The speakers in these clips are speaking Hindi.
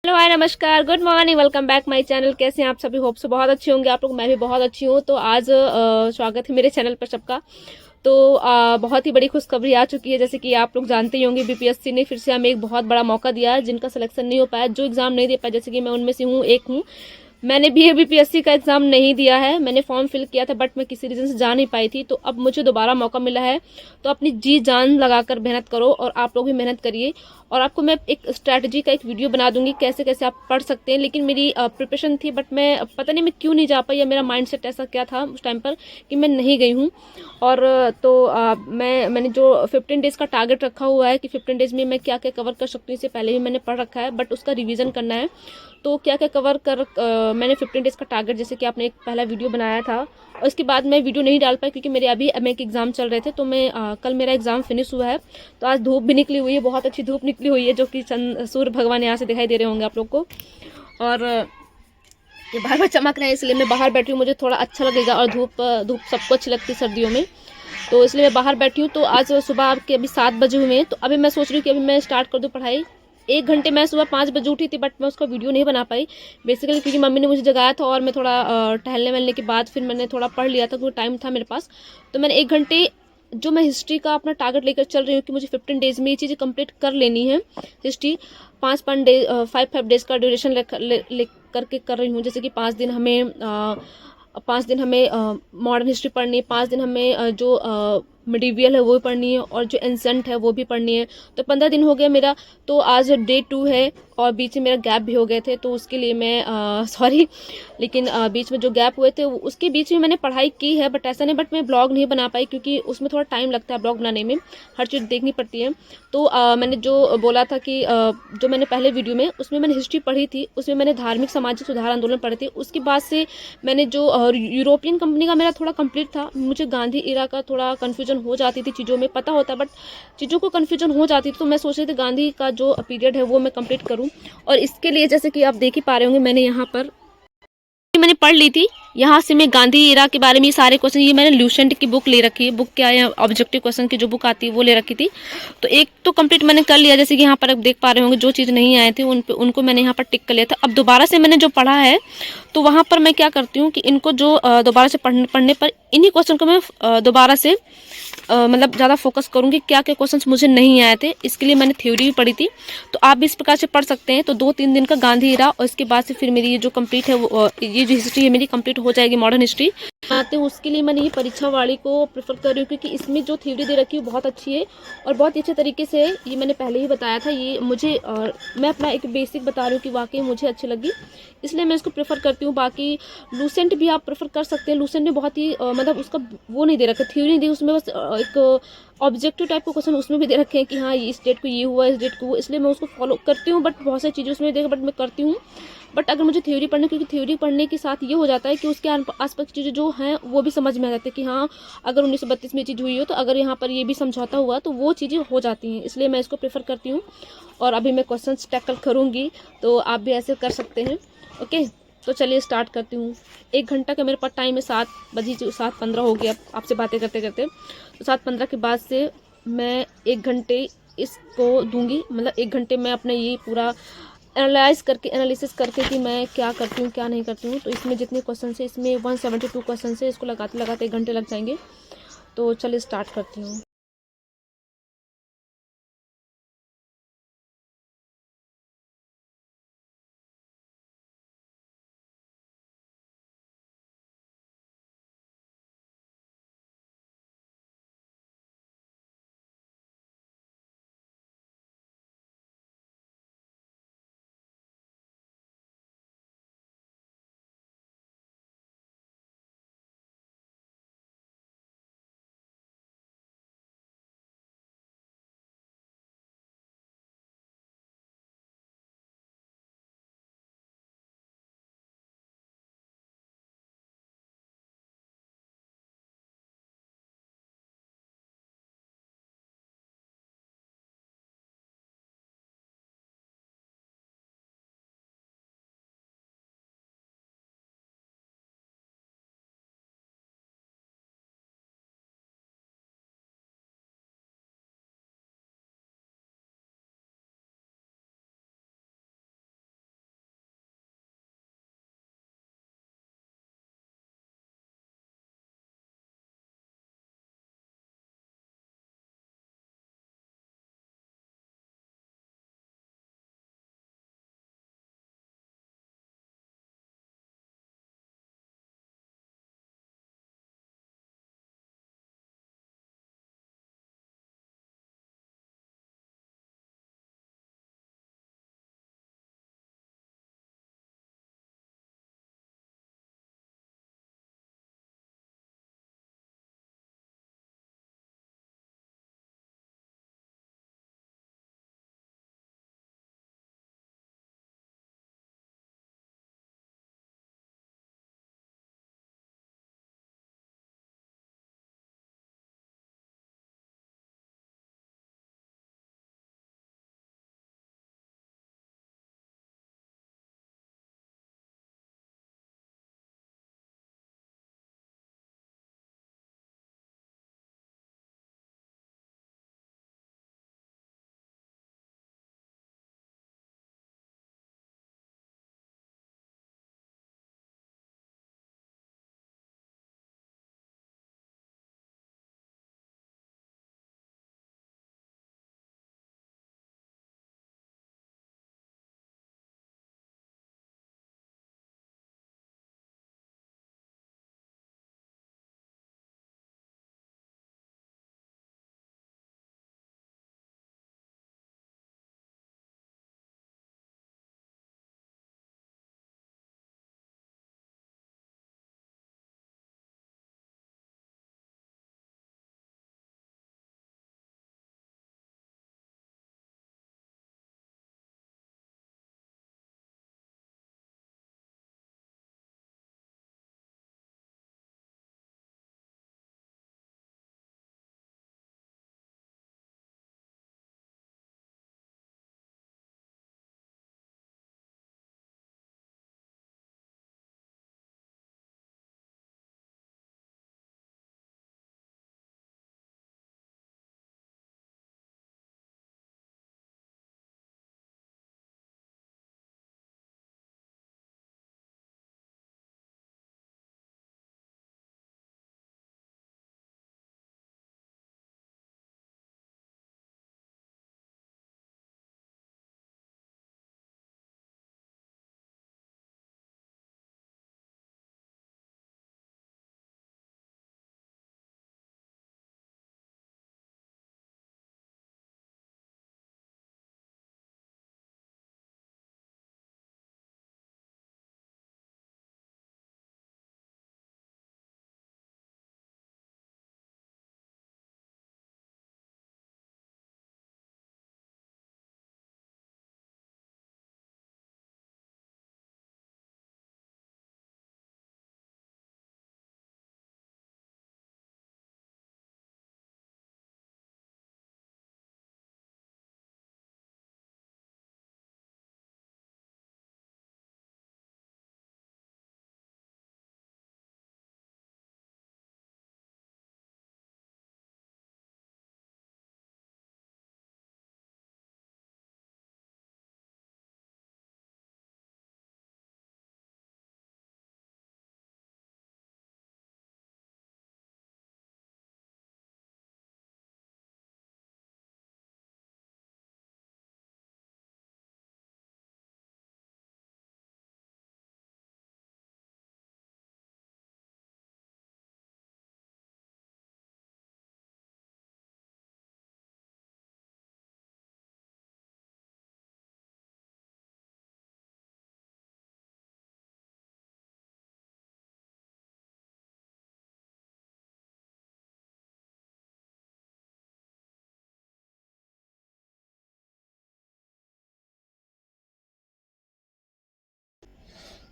हेलो हाय नमस्कार good morning welcome back my channel. कैसे हैं आप सभी? होप से बहुत अच्छे होंगे आप लोग। मैं भी बहुत अच्छी हूँ। तो आज स्वागत है मेरे चैनल पर सबका। तो बहुत ही बड़ी खुशखबरी आ चुकी है। जैसे कि आप लोग जानते ही होंगे, बीपीएससी ने फिर से हमें एक बहुत बड़ा मौका दिया है। जिनका सिलेक्शन नहीं हो पाया, जो एग्जाम नहीं दे पाया, जैसे कि मैं उनमें से हूँ, एक हूँ। मैंने भी बीपीएससी का एग्जाम नहीं दिया है। मैंने फॉर्म फिल किया था बट मैं किसी रीजन से जा नहीं पाई थी। तो अब मुझे दोबारा मौका मिला है। तो अपनी जी जान लगाकर मेहनत करो और आप लोग भी मेहनत करिए। और आपको मैं एक स्ट्रैटेजी का एक वीडियो बना दूंगी कैसे कैसे आप पढ़ सकते हैं। लेकिन मेरी प्रिपरेशन थी बट मैं पता नहीं मैं क्यों नहीं जा पाई, या मेरा माइंड सेट ऐसा क्या था उस टाइम पर कि मैं नहीं गई हूँ। और तो मैंने जो 15 डेज का टारगेट रखा हुआ है कि 15 डेज में मैं क्या क्या कवर कर सकती हूँ, इससे पहले भी मैंने पढ़ रखा है बट उसका रिवीजन करना है। तो क्या क्या कवर कर मैंने 15 डेज का टारगेट, जैसे कि आपने एक पहला वीडियो बनाया था और उसके बाद मैं वीडियो नहीं डाल पाई क्योंकि मेरे अभी एमए के एग्जाम चल रहे थे। तो मैं कल मेरा एग्जाम फिनिश हुआ है। तो आज धूप भी निकली हुई है, बहुत अच्छी धूप निकली हुई है, जो कि सूर्य भगवान यहाँ से दिखाई दे रहे होंगे आप लोग को। और ये बाहर बार चमक रहे हैं, इसलिए मैं बाहर बैठी हूँ, मुझे थोड़ा अच्छा लगेगा। और धूप धूप सबको अच्छी लगती है सर्दियों में, तो इसलिए मैं बाहर बैठी हूँ। तो आज सुबह के अभी 7 बजे हुए हैं। तो अभी मैं सोच रही हूँ कि अभी मैं स्टार्ट कर दूँ पढ़ाई। 1 घंटे मैं सुबह 5 बजे उठी थी बट मैं उसका वीडियो नहीं बना पाई, बेसिकली क्योंकि मम्मी ने मुझे जगाया था और मैं थोड़ा टहलने वहलने के बाद फिर मैंने थोड़ा पढ़ लिया था क्योंकि टाइम था मेरे पास। तो मैंने 1 घंटे, जो मैं हिस्ट्री का अपना टारगेट लेकर चल रही हूँ कि मुझे 15 डेज में ये चीज़ें कंप्लीट कर लेनी है। हिस्ट्री 5 5 डेज का ड्यूरेशन ले करके कर रही हूँ। जैसे कि 5 दिन हमें 5 दिन हमें मॉडर्न हिस्ट्री पढ़नी है, 5 दिन हमें जो मिडीवियल है वो भी पढ़नी है, और जो एंसेंट है वो भी पढ़नी है। तो 15 दिन हो गया मेरा। तो आज डे 2 है और बीच में मेरा गैप भी हो गए थे, तो उसके लिए मैं सॉरी। लेकिन बीच में जो गैप हुए थे उसके बीच में मैंने पढ़ाई की है बट ऐसा नहीं, बट मैं ब्लॉग नहीं बना पाई क्योंकि उसमें थोड़ा टाइम लगता है ब्लॉग बनाने में, हर चीज़ देखनी पड़ती है। तो मैंने जो बोला था कि जो मैंने पहले वीडियो में उसमें मैंने हिस्ट्री पढ़ी थी, उसमें मैंने धार्मिक सामाजिक सुधार आंदोलन पढ़े थे। उसके बाद से मैंने जो यूरोपियन कंपनी का मेरा थोड़ा कंप्लीट था। मुझे गांधी इरा का थोड़ा कन्फ्यूजन हो जाती थी, चीज़ों में पता होता बट चीज़ों को कन्फ्यूजन हो जाती थी। तो मैं सोच रही थी गांधी का जो पीरियड है वो मैं कंप्लीट करूँ। और इसके लिए जैसे कि आप देख ही पा रहे होंगे, मैंने यहाँ पर मैंने पढ़ ली थी। यहाँ से मैं गांधी इरा के बारे में ये सारे क्वेश्चन, ये मैंने ल्यूसेंट की बुक ले रखी है। बुक क्या है, ऑब्जेक्टिव क्वेश्चन की जो बुक आती है वो ले रखी थी। तो एक तो कंप्लीट मैंने कर लिया, जैसे कि यहाँ पर आप देख पा रहे होंगे जो चीज़ नहीं आए थे उनको मैंने यहाँ पर टिक कर लिया था। अब दोबारा से मैंने जो पढ़ा है तो वहाँ पर मैं क्या करती हूँ कि इनको जो दोबारा से पढ़ने पर इन्हीं क्वेश्चन को मैं दोबारा से मतलब ज़्यादा फोकस करूँगी क्या क्या क्वेश्चंस मुझे नहीं आए थे। इसके लिए मैंने थ्योरी भी पढ़ी थी। तो आप भी इस प्रकार से पढ़ सकते हैं। तो 2 3 दिन का गांधी इरा और इसके बाद से फिर मेरी ये जो कंप्लीट है वो ये जो हिस्ट्री है मेरी कंप्लीट हो जाएगी, मॉडर्न हिस्ट्री आते हैं। उसके लिए मैंने ये परीक्षा वाली को प्रेफर कर रही हूँ क्योंकि इसमें जो थ्योरी दे रखी है बहुत अच्छी है और बहुत अच्छे तरीके से है। ये मैंने पहले ही बताया था, ये मुझे मैं अपना एक बेसिक बता रही हूँ कि वाकई मुझे अच्छी लगी, इसलिए मैं इसको प्रेफर करती हूँ। बाकी लूसेंट भी आप प्रेफर कर सकते हैं। लूसेंट में बहुत ही मतलब उसका वो नहीं दे रखा, थ्योरी नहीं दी उसमें, बस एक ऑब्जेक्टिव टाइप का क्वेश्चन उसमें भी दे रखे हैं कि हाँ इस डेट को ये हुआ, इस डेट को वो, इसलिए मैं उसको फॉलो करती हूँ। बट बहुत सारी चीज़ें उसमें देखा बट मैं करती हूँ। बट अगर मुझे थ्योरी पढ़ने, क्योंकि थ्योरी पढ़ने के साथ ये हो जाता है कि उसके आसपास की चीज़ें जो हैं वो भी समझ में आ जाती है कि हाँ अगर 1932 में ये चीज़ हुई हो तो अगर यहाँ पर ये भी समझौता हुआ तो वो चीज़ें हो जाती हैं, इसलिए मैं इसको प्रेफर करती हूँ। और अभी मैं क्वेश्चन टैकल करूँगी, तो आप भी ऐसे कर सकते हैं। ओके, तो चलिए स्टार्ट करती हूँ। 1 घंटा का मेरे पास टाइम है, 7 बजे, 7:15 हो गया आपसे बातें करते करते। तो 7:15 के बाद से मैं 1 घंटे इसको दूंगी, मतलब 1 घंटे में अपने ये पूरा एनालिसिस करके कि मैं क्या करती हूँ क्या नहीं करती हूँ। तो इसमें जितने क्वेश्चन है, इसमें 172 क्वेश्चन है, इसको लगाते लगाते 1 घंटे लग जाएंगे। तो चलिए स्टार्ट करती हूँ।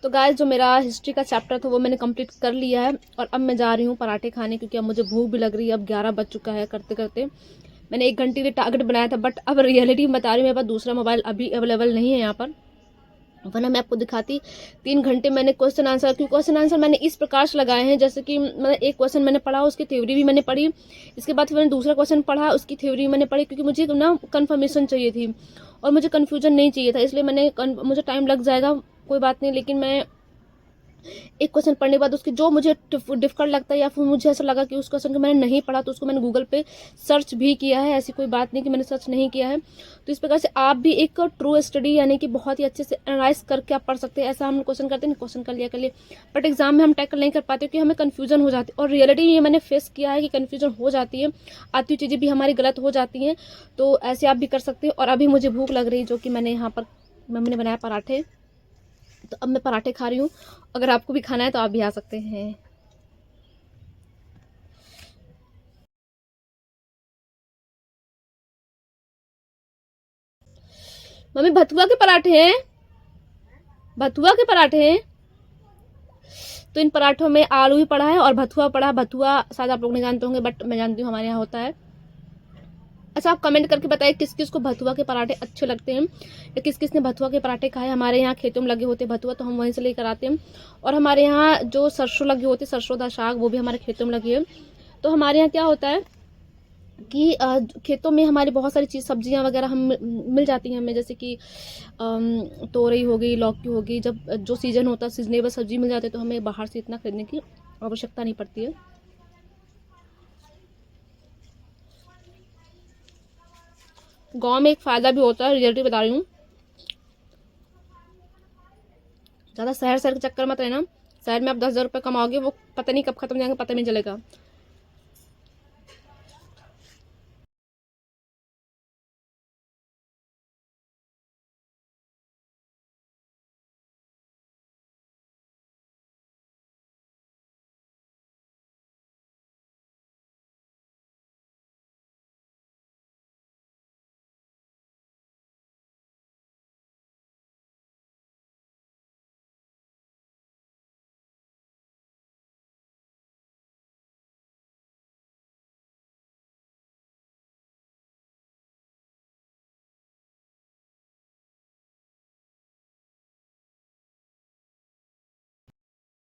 तो गाइस जो मेरा हिस्ट्री का चैप्टर था वो मैंने कंप्लीट कर लिया है और अब मैं जा रही हूँ पराठे खाने, क्योंकि अब मुझे भूख भी लग रही है। अब 11 बज चुका है करते करते। मैंने 1 घंटे के टारगेट बनाया था, बट अब रियलिटी में बता रही हूँ, मेरे पास दूसरा मोबाइल अभी अवेलेबल नहीं है यहाँ पर, वरना मैं आपको दिखाती। 3 घंटे मैंने क्वेश्चन आंसर, क्योंकि क्वेश्चन आंसर मैंने इस प्रकार से लगाए हैं जैसे कि मतलब एक क्वेश्चन मैंने पढ़ा, उसकी थ्योरी भी मैंने पढ़ी, इसके बाद फिर मैंने दूसरा क्वेश्चन पढ़ा, उसकी थ्योरी मैंने पढ़ी, क्योंकि मुझे ना कंफर्मेशन चाहिए थी और मुझे कन्फ्यूजन नहीं चाहिए था, इसलिए मुझे टाइम लग जाएगा, कोई बात नहीं, लेकिन मैं एक क्वेश्चन पढ़ने के बाद उसकी जो मुझे डिफिकल्ट लगता है या फिर मुझे ऐसा लगा कि उस क्वेश्चन को मैंने नहीं पढ़ा तो उसको मैंने गूगल पे सर्च भी किया है। ऐसी कोई बात नहीं कि मैंने सर्च नहीं किया है। तो इस प्रकार से आप भी एक ट्रू स्टडी यानी कि बहुत ही अच्छे से एनालाइज करके आप पढ़ सकते हैं। ऐसा हम क्वेश्चन करते हैं, क्वेश्चन कर लिया, बट एग्जाम में हम टैकल नहीं कर पाते क्योंकि हमें कन्फ्यूजन हो जाती है। और रियलिटी ये मैंने फेस किया है कि कन्फ्यूजन हो जाती है, आती हुई चीज़ें भी हमारी गलत हो जाती हैं। तो ऐसे आप भी कर सकते हैं। और अभी मुझे भूख लग रही, जो कि मैंने यहाँ पर मम्मी ने बनाया पराठे, तो अब मैं पराठे खा रही हूँ। अगर आपको भी खाना है तो आप भी आ सकते हैं। मम्मी भतुआ के पराठे हैं, भतुआ के पराठे हैं। तो इन पराठों में आलू भी पड़ा है और भतुआ पड़ा है। भतुआ शायद आप लोग नहीं जानते होंगे, बट मैं जानती हूँ, हमारे यहाँ होता है। अच्छा, आप कमेंट करके बताइए किस किस को भतुआ के पराठे अच्छे लगते हैं या किस किस ने भतुआ के पराठे खाए। हमारे यहाँ खेतों में लगे होते भतुआ, तो हम वहीं से लेकर आते हैं। और हमारे यहाँ जो सरसों लगे होते, सरसों दा साग, वो भी हमारे खेतों में लगी है। तो हमारे यहाँ क्या होता है कि खेतों में हमारी बहुत सारी चीज़, सब्जियां वगैरह हम मिल जाती हैं हमें, जैसे कि तोरई हो गई, लौकी हो गई। जब जो सीजन होता है, सीजनेबल सब्जी मिल जाती है, तो हमें बाहर से इतना खरीदने की आवश्यकता नहीं पड़ती है। गांव में एक फ़ायदा भी होता है, रियलिटी बता रही हूँ। ज़्यादा शहर शहर के चक्कर मत रहना। शहर में आप 10,000 रुपये कमाओगे, वो पता नहीं कब खत्म हो जाएंगे, पता नहीं चलेगा।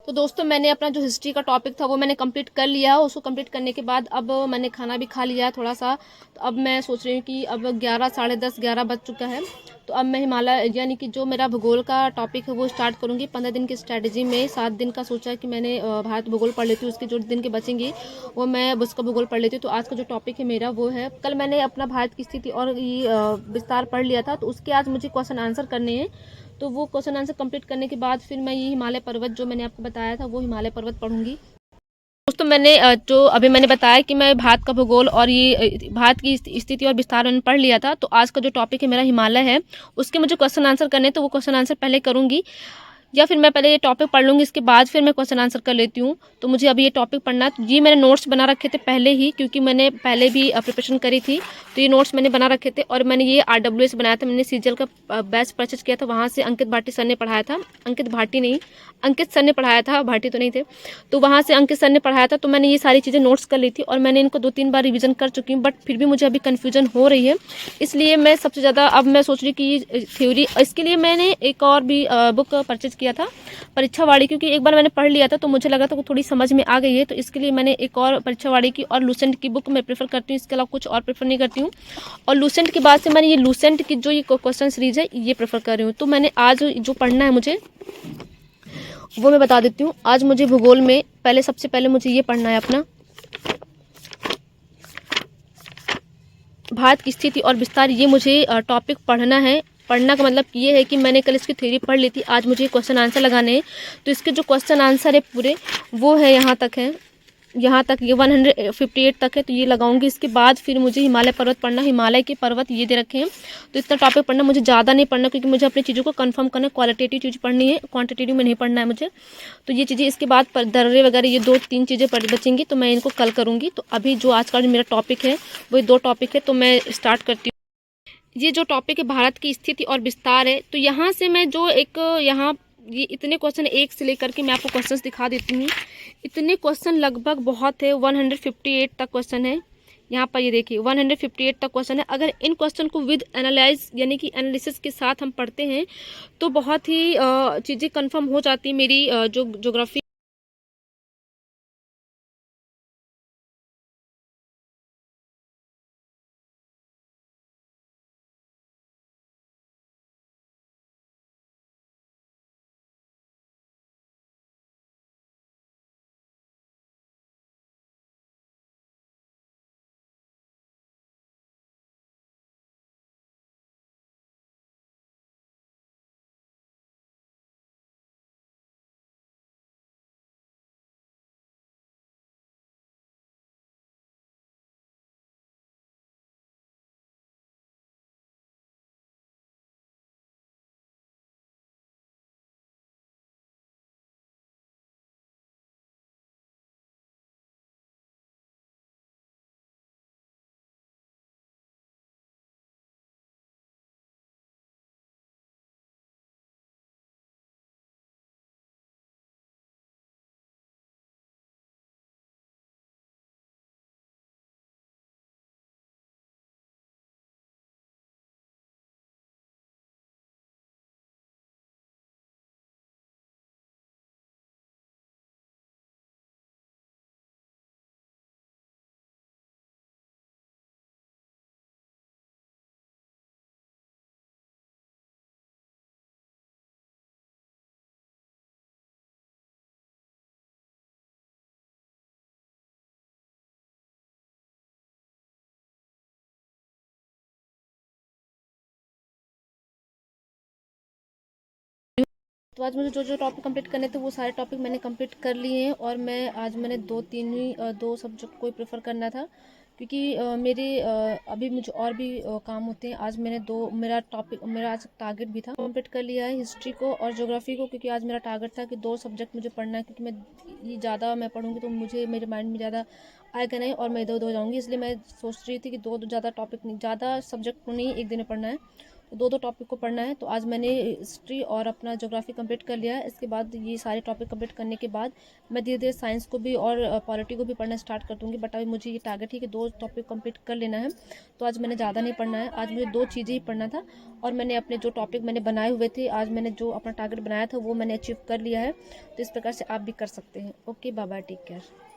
तो दोस्तों, मैंने अपना जो हिस्ट्री का टॉपिक था वो मैंने कंप्लीट कर लिया है। उसको कंप्लीट करने के बाद अब मैंने खाना भी खा लिया है थोड़ा सा। तो अब मैं सोच रही हूँ कि अब 11, साढ़े 10, 11 बज चुका है। तो अब मैं हिमालय यानी कि जो मेरा भूगोल का टॉपिक है वो स्टार्ट करूँगी। 15 दिन की स्ट्रैटेजी में 7 दिन का सोचा है कि मैंने भारत भूगोल पढ़ लेती हूँ, उसके जो दिन के बचेंगे वो मैं उसका भूगोल पढ़ लेती हूँ। तो आज का जो टॉपिक है मेरा वो है, कल मैंने अपना भारत की स्थिति और ये विस्तार पढ़ लिया था, तो उसके आज मुझे क्वेश्चन आंसर करने हैं। तो वो क्वेश्चन आंसर कंप्लीट करने के बाद फिर मैं ये हिमालय पर्वत जो मैंने आपको बताया था वो हिमालय पर्वत पढ़ूंगी। दोस्तों, मैंने जो अभी मैंने बताया कि मैं भारत का भूगोल और ये भारत की स्थिति और विस्तार मैंने पढ़ लिया था। तो आज का जो टॉपिक है मेरा हिमालय है, उसके मुझे क्वेश्चन आंसर करने, तो वो क्वेश्चन आंसर पहले करूंगी, या फिर मैं पहले ये टॉपिक पढ़ लूँगी, इसके बाद फिर मैं क्वेश्चन आंसर कर लेती हूँ। तो मुझे अभी ये टॉपिक पढ़ना है। तो ये मैंने नोट्स बना रखे थे पहले ही, क्योंकि मैंने पहले भी प्रिपरेशन करी थी। तो ये नोट्स मैंने बना रखे थे और मैंने ये RWS बनाया था। मैंने सीजीएल का बैच परचेज किया था, वहाँ से अंकित भाटी सर ने पढ़ाया था। अंकित भाटी नहीं, अंकित सर ने पढ़ाया था, भाटी तो नहीं थे। तो वहाँ से अंकित सर ने पढ़ाया था। तो मैंने ये सारी चीज़ें नोट्स कर ली थी और मैंने इनको 2-3 बार रिवीजन कर चुकी हूँ, बट फिर भी मुझे अभी कन्फ्यूजन हो रही है। इसलिए मैं सबसे ज़्यादा अब मैं सोच रही कि ये थ्योरी, इसके लिए मैंने एक और भी बुक परचेज किया था, परीक्षावाड़ी, क्योंकि एक बार मैंने पढ़ लिया था तो मुझे लगा था वो थोड़ी समझ में आ गई है। तो इसके लिए मैंने एक और परीक्षावाड़ी की और लूसेंट की बुक मैं प्रेफर करती हूँ, इसके अलावा कुछ और प्रेफर नहीं करती हूँ। और लूसेंट के बाद से मैंने ये लूसेंट की जो ये क्वेश्चन सीरीज है ये प्रेफर कर रही हूँ। तो मैंने आज जो पढ़ना है मुझे वो मैं बता देती हूँ। आज मुझे भूगोल में सबसे पहले मुझे ये पढ़ना है अपना भारत की स्थिति और विस्तार। ये मुझे टॉपिक पढ़ना है। पढ़ना का मतलब ये है कि मैंने कल इसकी थ्योरी पढ़ ली थी, आज मुझे क्वेश्चन आंसर लगाने हैं। तो इसके जो क्वेश्चन आंसर है पूरे वो है यहाँ तक है, यहाँ तक ये 158 तक है। तो ये लगाऊंगी। इसके बाद फिर मुझे हिमालय पर्वत पढ़ना। हिमालय के पर्वत ये दे रखे हैं, तो इतना टॉपिक पढ़ना, मुझे ज़्यादा नहीं पढ़ना, क्योंकि मुझे अपनी चीज़ों को कंफर्म करना, क्वालिटेटिव चीज़ पढ़नी है, क्वांटिटेटिव में नहीं पढ़ना है मुझे। तो ये चीज़ें इसके बाद दर्रे वगैरह ये 2-3 चीज़ें बचेंगी, तो मैं इनको कल करूँगी। तो अभी जो आज का जो मेरा टॉपिक है वो 2 टॉपिक है, तो मैं स्टार्ट करती हूँ। ये जो टॉपिक है भारत की स्थिति और विस्तार है, तो यहाँ से मैं जो एक यहाँ ये इतने क्वेश्चन एक से लेकर के मैं आपको क्वेश्चंस दिखा देती हूँ। इतने क्वेश्चन लगभग बहुत है, 158 तक क्वेश्चन है। यहाँ पर ये देखिए 158 तक क्वेश्चन है। अगर इन क्वेश्चन को विद एनालाइज यानी कि एनालिसिस के साथ हम पढ़ते हैं तो बहुत ही चीज़ें कंफर्म हो जाती है मेरी जो ज्योग्राफी। तो आज मुझे जो जो टॉपिक कंप्लीट करने थे वो सारे टॉपिक मैंने कंप्लीट कर लिए हैं। और मैं आज मैंने दो तीन ही दो सब्जेक्ट को ही प्रेफर करना था, क्योंकि मेरे अभी मुझे और भी काम होते हैं। आज मैंने दो मेरा आज टारगेट भी था, कंप्लीट कर लिया है, हिस्ट्री को और ज्योग्राफी को। क्योंकि आज मेरा टारगेट था कि दो सब्जेक्ट मुझे पढ़ना है, क्योंकि ये ज़्यादा मैं पढ़ूंगी तो मुझे मेरे माइंड में ज़्यादा आएगा नहीं और मैं इधर उधर हो जाऊँगी। इसलिए मैं सोच रही थी कि दो ज़्यादा टॉपिक नहीं, ज़्यादा सब्जेक्ट को नहीं एक दिन में पढ़ना है, तो दो दो टॉपिक को पढ़ना है। तो आज मैंने हिस्ट्री और अपना ज्योग्राफी कंप्लीट कर लिया है। इसके बाद ये सारे टॉपिक कंप्लीट करने के बाद मैं धीरे धीरे साइंस को भी और पॉलिटी को भी पढ़ना स्टार्ट कर दूँगी। बट अभी मुझे ये टारगेट है कि दो टॉपिक कंप्लीट कर लेना है, तो आज मैंने ज़्यादा नहीं पढ़ना है। आज मुझे दो चीज़ें ही पढ़ना था और मैंने अपने जो टॉपिक मैंने बनाए हुए थे, आज मैंने जो अपना टारगेट बनाया था वो मैंने अचीव कर लिया है। तो इस प्रकार से आप भी कर सकते हैं। Okay, bye bye, take care.